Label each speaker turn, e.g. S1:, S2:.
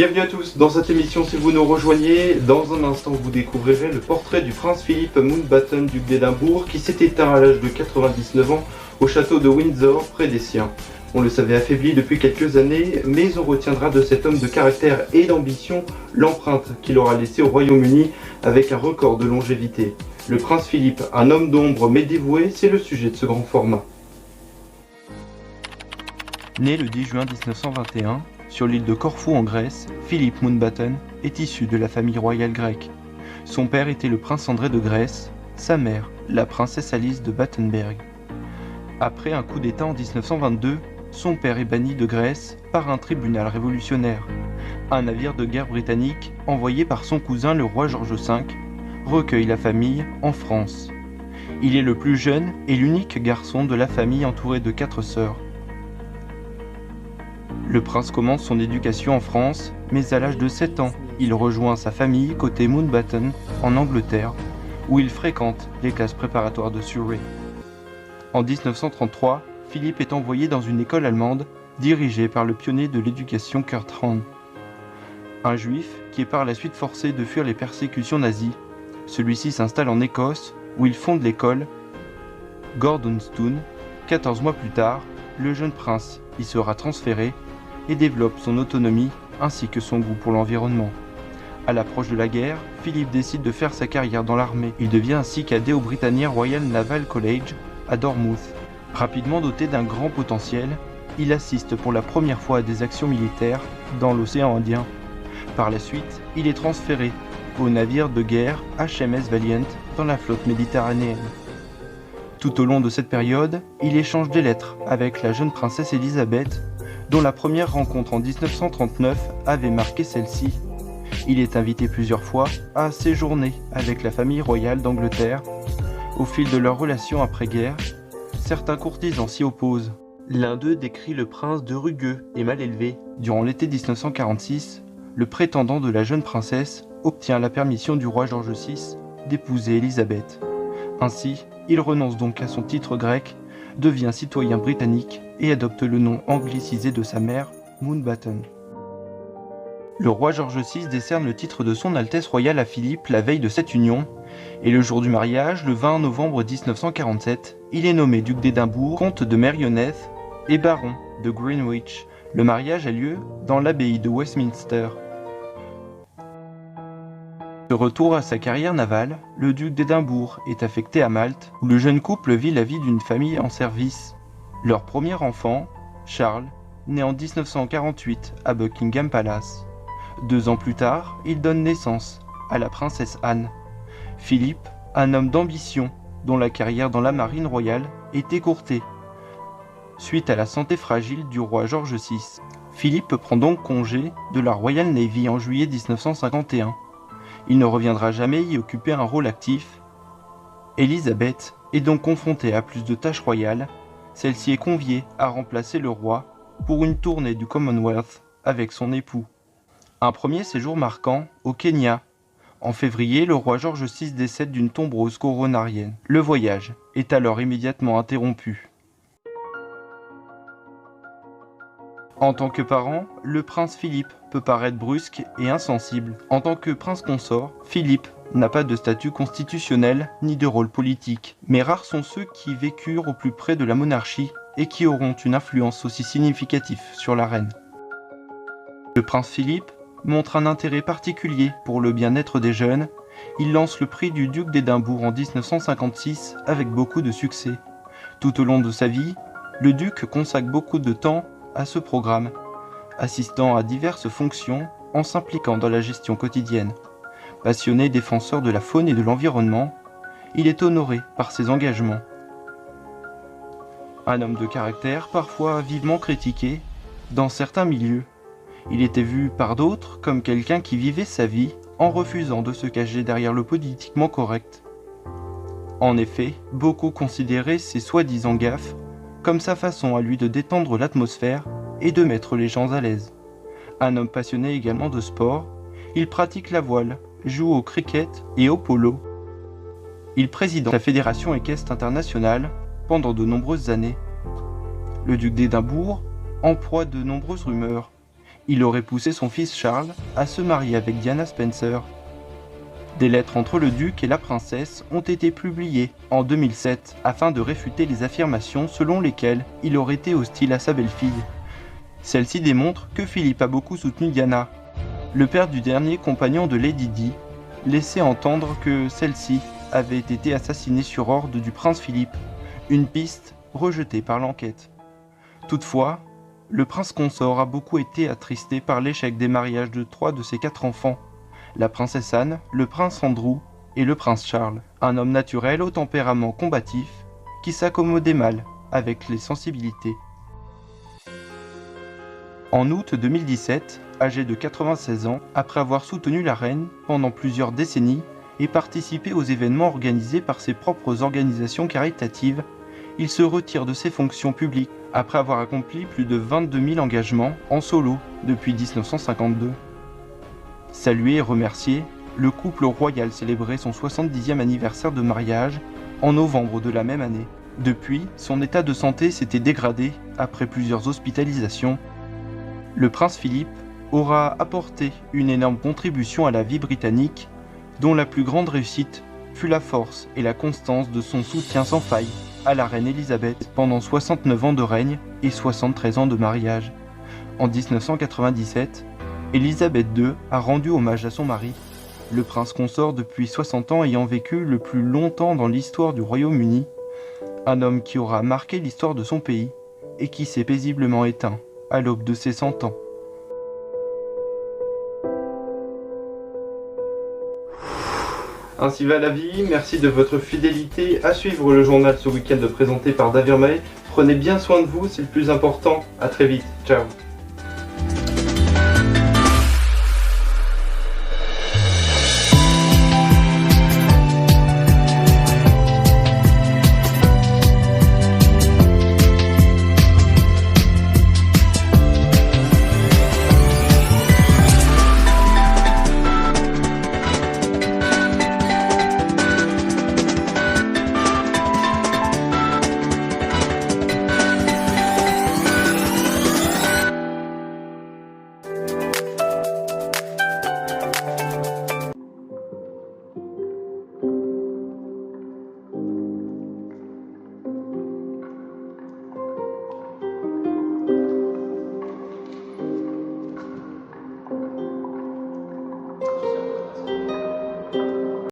S1: Bienvenue à tous dans cette émission. Si vous nous rejoignez, dans un instant vous découvrirez le portrait du prince Philippe Mountbatten, duc d'Édimbourg, qui s'est éteint à l'âge de 99 ans au château de Windsor, près des siens. On le savait affaibli depuis quelques années, mais on retiendra de cet homme de caractère et d'ambition l'empreinte qu'il aura laissée au Royaume-Uni avec un record de longévité. Le prince Philippe, un homme d'ombre mais dévoué, c'est le sujet de ce grand format. Né le 10 juin 1921, sur l'île de Corfou en Grèce, Philippe Mountbatten est issu de la famille royale grecque. Son père était le prince André de Grèce, sa mère, la princesse Alice de Battenberg. Après un coup d'État en 1922, son père est banni de Grèce par un tribunal révolutionnaire. Un navire de guerre britannique, envoyé par son cousin le roi George V, recueille la famille en France. Il est le plus jeune et l'unique garçon de la famille entouré de 4 sœurs. Le prince commence son éducation en France, mais à l'âge de 7 ans, il rejoint sa famille côté Mountbatten, en Angleterre, où il fréquente les classes préparatoires de Surrey. En 1933, Philippe est envoyé dans une école allemande dirigée par le pionnier de l'éducation Kurt Hahn. Un juif qui est par la suite forcé de fuir les persécutions nazies. Celui-ci s'installe en Écosse, où il fonde l'école Gordonstoun. 14 mois plus tard, le jeune prince y sera transféré et développe son autonomie ainsi que son goût pour l'environnement. À l'approche de la guerre, Philippe décide de faire sa carrière dans l'armée. Il devient ainsi cadet au Britannia Royal Naval College à Dormouth. Rapidement doté d'un grand potentiel, il assiste pour la première fois à des actions militaires dans l'océan Indien. Par la suite, il est transféré au navire de guerre HMS Valiant dans la flotte méditerranéenne. Tout au long de cette période, il échange des lettres avec la jeune princesse Élisabeth, dont la première rencontre en 1939 avait marqué celle-ci. Il est invité plusieurs fois à séjourner avec la famille royale d'Angleterre. Au fil de leur relation après-guerre, certains courtisans s'y opposent. L'un d'eux décrit le prince de rugueux et mal élevé. Durant l'été 1946, le prétendant de la jeune princesse obtient la permission du roi George VI d'épouser Élisabeth. Ainsi, il renonce donc à son titre grec, devient citoyen britannique et adopte le nom anglicisé de sa mère, Mountbatten. Le roi George VI décerne le titre de son Altesse royale à Philippe la veille de cette union, et le jour du mariage, le 20 novembre 1947, il est nommé duc d'Édimbourg, comte de Merioneth et baron de Greenwich. Le mariage a lieu dans l'abbaye de Westminster. De retour à sa carrière navale, le duc d'Édimbourg est affecté à Malte, où le jeune couple vit la vie d'une famille en service. Leur premier enfant, Charles, naît en 1948 à Buckingham Palace. 2 ans plus tard, il donne naissance à la princesse Anne. Philippe, un homme d'ambition, dont la carrière dans la marine royale est écourtée, suite à la santé fragile du roi George VI. Philippe prend donc congé de la Royal Navy en juillet 1951. Il ne reviendra jamais y occuper un rôle actif. Élisabeth est donc confrontée à plus de tâches royales. Celle-ci est conviée à remplacer le roi pour une tournée du Commonwealth avec son époux. Un premier séjour marquant au Kenya. En février, le roi George VI décède d'une thrombose coronarienne. Le voyage est alors immédiatement interrompu. En tant que parent, le prince Philippe peut paraître brusque et insensible. En tant que prince consort, Philippe n'a pas de statut constitutionnel ni de rôle politique. Mais rares sont ceux qui vécurent au plus près de la monarchie et qui auront une influence aussi significative sur la reine. Le prince Philippe montre un intérêt particulier pour le bien-être des jeunes. Il lance le prix du duc d'Édimbourg en 1956 avec beaucoup de succès. Tout au long de sa vie, le duc consacre beaucoup de temps à ce programme, assistant à diverses fonctions en s'impliquant dans la gestion quotidienne. Passionné défenseur de la faune et de l'environnement, il est honoré par ses engagements. Un homme de caractère parfois vivement critiqué dans certains milieux, il était vu par d'autres comme quelqu'un qui vivait sa vie en refusant de se cacher derrière le politiquement correct. En effet, beaucoup considéraient ses soi-disant gaffes comme sa façon à lui de détendre l'atmosphère et de mettre les gens à l'aise. Un homme passionné également de sport, il pratique la voile, joue au cricket et au polo. Il préside la Fédération équestre internationale pendant de nombreuses années. Le duc d'Édimbourg, en proie de nombreuses rumeurs, Il aurait poussé son fils Charles à se marier avec Diana Spencer. Des lettres entre le duc et la princesse ont été publiées en 2007 afin de réfuter les affirmations selon lesquelles il aurait été hostile à sa belle-fille. Celle-ci démontre que Philippe a beaucoup soutenu Diana. Le père du dernier compagnon de Lady Di laissait entendre que celle-ci avait été assassinée sur ordre du prince Philippe, une piste rejetée par l'enquête. Toutefois, le prince consort a beaucoup été attristé par l'échec des mariages de 3 de ses 4 enfants, la princesse Anne, le prince Andrew et le prince Charles, un homme naturel au tempérament combatif qui s'accommodait mal avec les sensibilités. En août 2017, âgé de 96 ans, après avoir soutenu la reine pendant plusieurs décennies et participé aux événements organisés par ses propres organisations caritatives, il se retire de ses fonctions publiques après avoir accompli plus de 22 000 engagements en solo depuis 1952. Salué et remercié, le couple royal célébrait son 70e anniversaire de mariage en novembre de la même année. Depuis, son état de santé s'était dégradé après plusieurs hospitalisations. Le prince Philippe aura apporté une énorme contribution à la vie britannique, dont la plus grande réussite fut la force et la constance de son soutien sans faille à la reine Élisabeth pendant 69 ans de règne et 73 ans de mariage. En 1997, Élisabeth II a rendu hommage à son mari, le prince consort depuis 60 ans ayant vécu le plus longtemps dans l'histoire du Royaume-Uni, un homme qui aura marqué l'histoire de son pays et qui s'est paisiblement éteint à l'aube de ses 100 ans. Ainsi va la vie, merci de votre fidélité à suivre le journal ce week-end présenté par David May. Prenez bien soin de vous, c'est le plus important. À très vite, ciao.